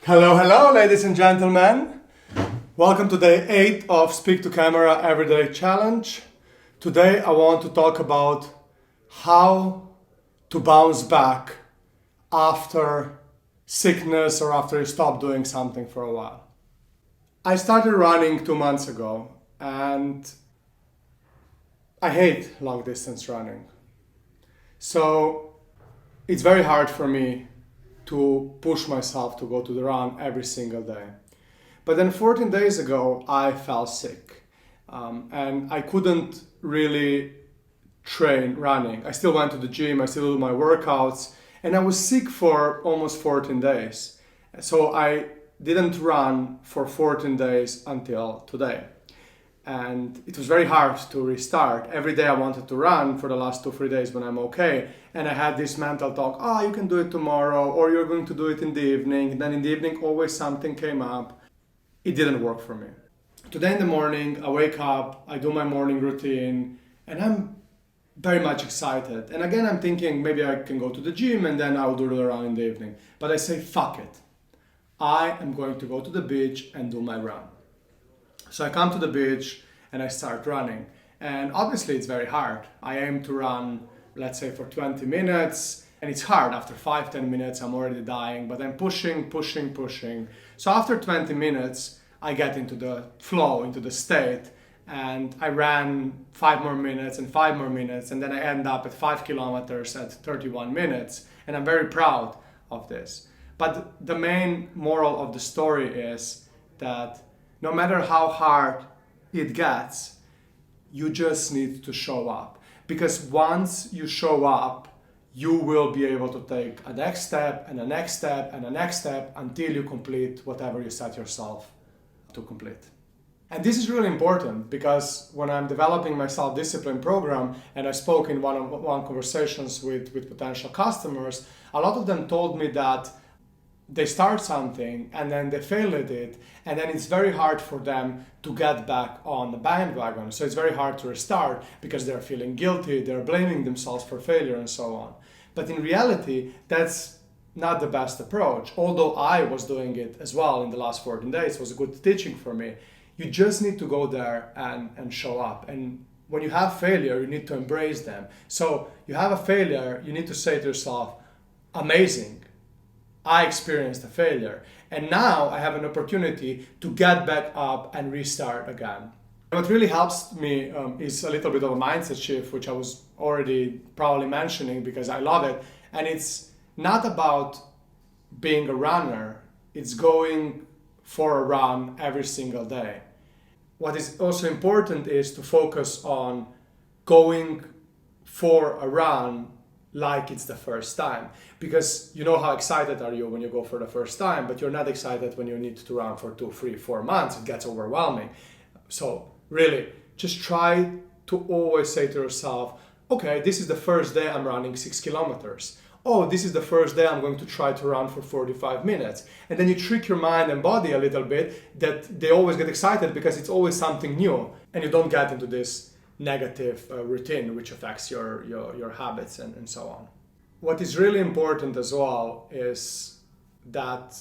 Hello, hello, ladies and gentlemen. Welcome to day 8 of Speak to Camera Everyday Challenge. Today I want to talk about how to bounce back after sickness or after you stop doing something for a while. I started running 2 months ago and I hate long distance running. So it's very hard for me to push myself to go to the run every single day. But then 14 days ago, I fell sick and I couldn't really train running. I still went to the gym, I still do my workouts, and I was sick for almost 14 days. So I didn't run for 14 days until today. And it was very hard to restart. Every day I wanted to run for the last 2-3 days when I'm okay. And I had this mental talk, you can do it tomorrow, or you're going to do it in the evening. And then in the evening, always something came up. It didn't work for me. Today in the morning, I wake up, I do my morning routine, and I'm very much excited. And again, I'm thinking maybe I can go to the gym and then I'll do the run in the evening. But I say, fuck it. I am going to go to the beach and do my run. So I come to the beach and I start running. And obviously it's very hard. I aim to run, let's say, for 20 minutes. And it's hard. After 5-10 minutes, I'm already dying. But I'm pushing. So after 20 minutes, I get into the flow, into the state. And I ran 5 more minutes and 5 more minutes. And then I end up at 5 kilometers at 31 minutes. And I'm very proud of this. But the main moral of the story is that no matter how hard it gets, you just need to show up. Because once you show up, you will be able to take a next step and a next step and a next step until you complete whatever you set yourself to complete. And this is really important because when I'm developing my self-discipline program, and I spoke in one-on-one conversations with potential customers, a lot of them told me that they start something and then they fail at it, and then it's very hard for them to get back on the bandwagon. So it's very hard to restart because they're feeling guilty, they're blaming themselves for failure and so on. But in reality, that's not the best approach. Although I was doing it as well in the last 14 days, it was a good teaching for me. You just need to go there and show up. And when you have failure, you need to embrace them. So you have a failure, you need to say to yourself, amazing. I experienced a failure and now I have an opportunity to get back up and restart again. What really helps me is a little bit of a mindset shift, which I was already probably mentioning because I love it. And it's not about being a runner, it's going for a run every single day. What is also important is to focus on going for a run like it's the first time, because you know how excited are you when you go for the first time, but you're not excited when you need to run for 2, 3, 4 months. It gets overwhelming. So really just try to always say to yourself, okay, this is the first day I'm running 6 kilometers. Oh, this is the first day I'm going to try to run for 45 minutes. And then you trick your mind and body a little bit that they always get excited because it's always something new and you don't get into this negative routine which affects your habits and so on. What is really important as well is that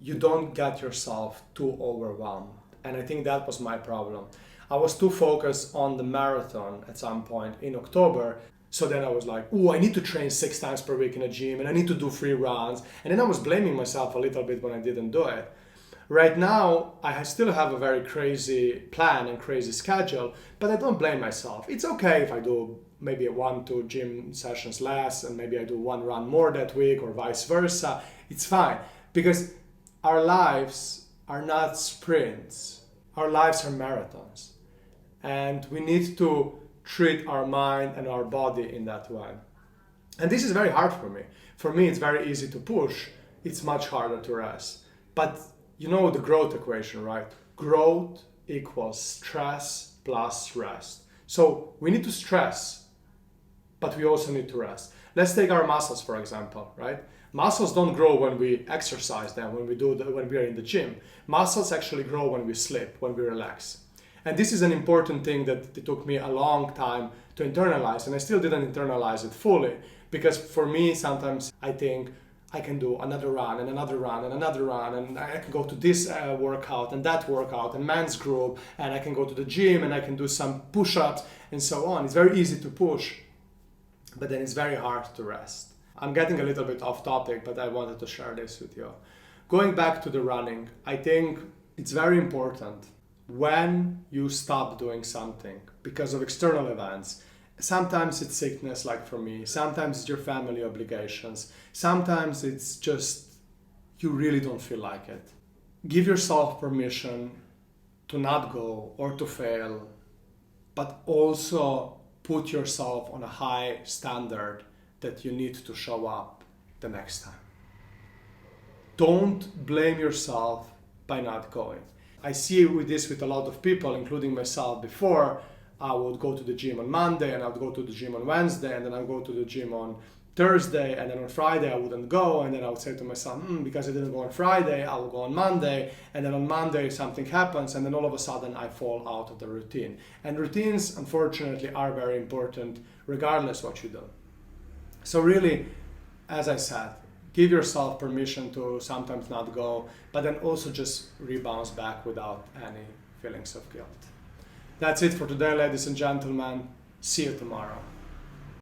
you don't get yourself too overwhelmed. And I think that was my problem. I was too focused on the marathon at some point in October. So then I was like, I need to train 6 times per week in a gym and I need to do 3 runs. And then I was blaming myself a little bit when I didn't do it. Right now, I still have a very crazy plan and crazy schedule, but I don't blame myself. It's okay if I do maybe 1-2 gym sessions less and maybe I do 1 run more that week or vice versa. It's fine because our lives are not sprints. Our lives are marathons. And we need to treat our mind and our body in that way. And this is very hard for me. For me, it's very easy to push. It's much harder to rest. But you know the growth equation, right? Growth equals stress plus rest. So we need to stress, but we also need to rest. Let's take our muscles, for example, right? Muscles don't grow when we exercise them, when we are in the gym. Muscles actually grow when we sleep, when we relax. And this is an important thing that it took me a long time to internalize, and I still didn't internalize it fully, because for me, sometimes I think I can do another run and another run and another run, and I can go to this workout and that workout and men's group, and I can go to the gym and I can do some push-ups and so on. It's very easy to push, but then it's very hard to rest. I'm getting a little bit off topic, but I wanted to share this with you. Going back to the running, I think it's very important when you stop doing something because of external events. Sometimes it's sickness, like for me. Sometimes it's your family obligations. Sometimes it's just you really don't feel like it. Give yourself permission to not go or to fail, but also put yourself on a high standard that you need to show up the next time. Don't blame yourself by not going. I see with a lot of people, including myself before. I would go to the gym on Monday, and I would go to the gym on Wednesday, and then I would go to the gym on Thursday, and then on Friday I wouldn't go, and then I would say to myself, because I didn't go on Friday, I will go on Monday, and then on Monday something happens, and then all of a sudden I fall out of the routine. And routines, unfortunately, are very important regardless what you do. So really, as I said, give yourself permission to sometimes not go, but then also just rebound back without any feelings of guilt. That's it for today, ladies and gentlemen. See you tomorrow.